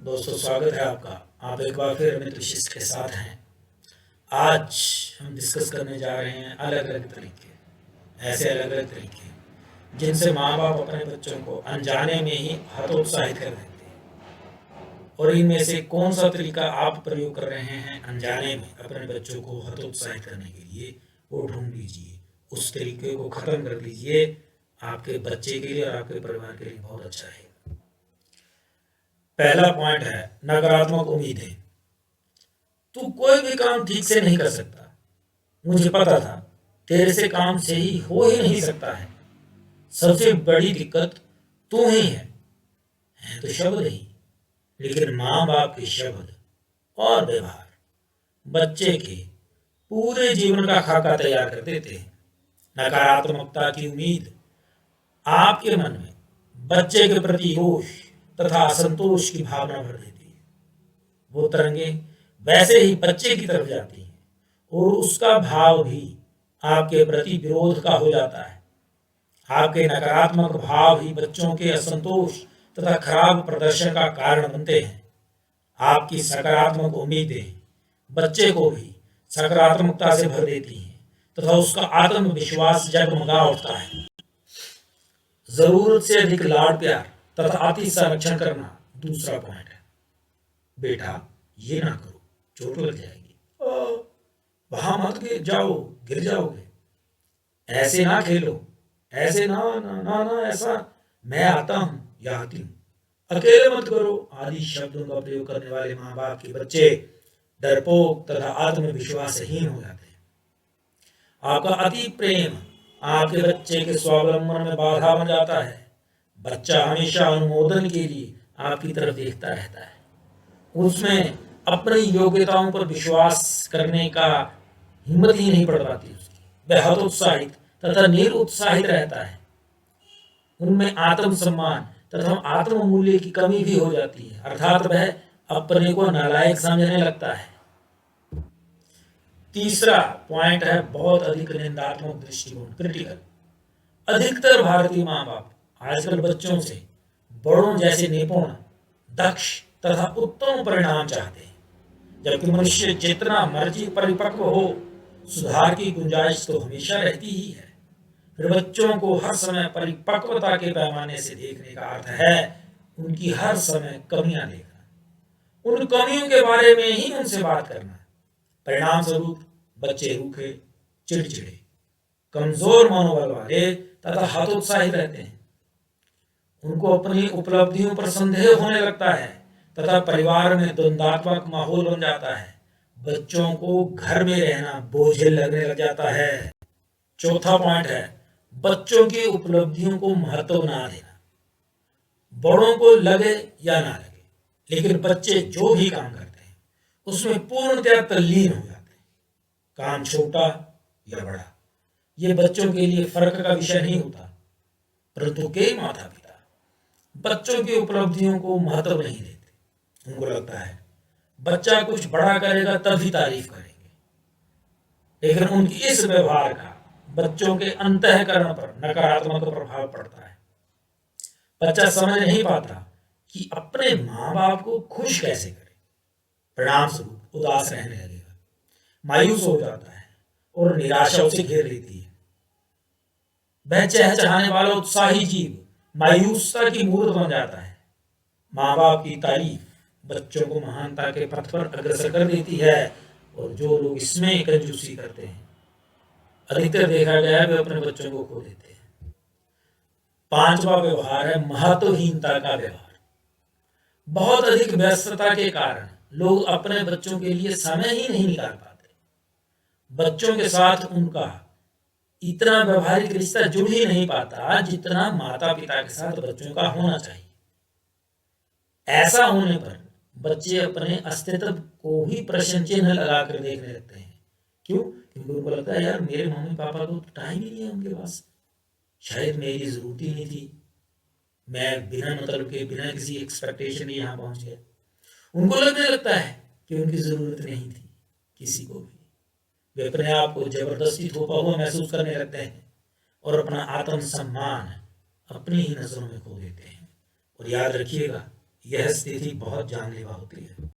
दोस्तों, स्वागत है आपका। आप एक बार फिर अमित विशिष्ट के साथ हैं। आज हम डिस्कस करने जा रहे हैं अलग अलग तरीके, ऐसे अलग अलग तरीके जिनसे माँ बाप अपने बच्चों को अनजाने में ही हतोत्साहित कर देते हैं। और इनमें से कौन सा तरीका आप प्रयोग कर रहे हैं अनजाने में अपने बच्चों को हतोत्साहित करने के लिए, वो ढूंढ लीजिए। उस तरीके को ख़त्म कर दीजिए। आपके बच्चे के लिए और आपके परिवार के लिए बहुत अच्छा है। पहला पॉइंट है नकारात्मक उम्मीदें। तू कोई भी काम ठीक से नहीं कर सकता, मुझे पता था, तेरे से काम सही हो ही नहीं सकता है। सबसे बड़ी दिक्कत तू ही है तो शब्द ही, लेकिन माँ बाप के शब्द और व्यवहार बच्चे के पूरे जीवन का खाका तैयार कर देते हैं। नकारात्मकता की उम्मीद आपके मन में बच्चे के प्रति रोष तथा असंतोष की भावना भर देती है। वो तरंगे वैसे ही बच्चे की तरफ जाती हैं और उसका भाव भी आपके प्रति विरोध का हो जाता है। आपके नकारात्मक भाव ही बच्चों के असंतोष तथा खराब प्रदर्शन का कारण बनते हैं। आपकी सकारात्मक उम्मीदें बच्चे को भी सकारात्मकता से भर देती हैं तथा उसका आत्मविश्वास जगमगा उठता है। जरूरत से अधिक लाड प्यार तथा अति संरक्षण करना दूसरा पॉइंट है। बेटा, ये ना करो, चोट लग जाएगी। वहां मत जाओ, गिर जाओगे। ऐसे ना खेलो, ऐसे ना ना ना ना ऐसा, मैं आता हूं या आती हूं, अकेले मत करो आदि शब्दों का प्रयोग करने वाले माँ बाप के बच्चे डरपोक तथा आत्मविश्वासहीन हो जाते हैं। आपका अति प्रेम आपके बच्चे के स्वावलंबन में बाधा बन जाता है। बच्चा हमेशा अनुमोदन के लिए आपकी तरफ देखता रहता है। उसमें अपनी योग्यताओं पर विश्वास करने का हिम्मत ही नहीं पड़ पाती उसकी। वह हतोत्साहित तथा निरुत्साहित रहता है। उनमें आत्मसम्मान तथा आत्म मूल्य की कमी भी हो जाती है, अर्थात वह अपने को नालायक समझने लगता है। तीसरा पॉइंट है बहुत अधिक निंदात्मक दृष्टिकोण, क्रिटिकल। अधिकतर भारतीय माँ बाप आजकल बच्चों से बड़ों जैसे निपुण, दक्ष तथा उत्तम परिणाम चाहते हैं, जबकि मनुष्य जितना मर्जी परिपक्व हो, सुधार की गुंजाइश तो हमेशा रहती ही है। फिर बच्चों को हर समय परिपक्वता के पैमाने से देखने का अर्थ है उनकी हर समय कमियां देखना, उन कमियों के बारे में ही उनसे बात करना। परिणाम स्वरूप बच्चे रूखे, चिड़चिड़े, कमजोर मनोबल वाले तथा हतोत्साहित रहते हैं। उनको अपनी उपलब्धियों पर संदेह होने लगता है तथा परिवार में द्वंद्वात्मक माहौल बन जाता है। बच्चों को घर में रहना बोझिल लगने लग जाता है। चौथा पॉइंट है बच्चों की उपलब्धियों को महत्व ना देना। बड़ों को लगे या ना लगे, लेकिन बच्चे जो भी काम करते हैं उसमें पूर्णतया तल्लीन हो जाते हैं। काम छोटा या बड़ा, ये बच्चों के लिए फर्क का विषय नहीं होता, परंतु कई माता पिता बच्चों की उपलब्धियों को महत्व नहीं देते। उनको लगता है बच्चा कुछ बड़ा करेगा तभी तारीफ करेंगे, लेकिन उनकी इस व्यवहार का बच्चों के अंतःकरण पर नकारात्मक प्रभाव पड़ता है। बच्चा समझ नहीं पाता कि अपने माँ बाप को खुश कैसे करे। परिणाम स्वरूप उदास रहने लगेगा, मायूस हो जाता है और निराशा उसे घेर लेती है। वह चहचहाने वाला उत्साही जीव मायूसता की मूर्त बन जाता है। माँ बाप की तारीफ बच्चों को महानता के पथ पर अग्रसर कर देती है, और जो लोग इसमें कंजूसी करते हैं अधिकतर देखा गया है वे अपने बच्चों को खो देते हैं। पांचवा व्यवहार है महत्वहीनता का व्यवहार। बहुत अधिक व्यस्तता के कारण लोग अपने बच्चों के लिए समय ही नहीं निकाल पाते। बच्चों के साथ उनका इतना व्यवहारिक रिश्ता जुड़ ही नहीं पाता जितना माता पिता के साथ बच्चों का होना चाहिए। ऐसा होने पर बच्चे अपने अस्तित्व को ही प्रश्न चिन्ह लगाकर देखने लगते हैं। क्यों? क्योंकि उनको लगता है यार मेरे मम्मी पापा को टाइम ही नहीं है उनके पास, शायद मेरी जरूरत ही नहीं थी, मैं बिना मतलब के बिना किसी एक्सपेक्टेशन के यहाँ पहुंच गया। उनको लगने लगता है कि उनकी जरूरत नहीं थी किसी को भी। वे अपने आप को जबरदस्ती थोपा हुआ महसूस करने लगते हैं और अपना आत्मसम्मान अपनी ही नजरों में खो देते हैं। और याद रखिएगा, यह स्थिति बहुत जानलेवा होती है।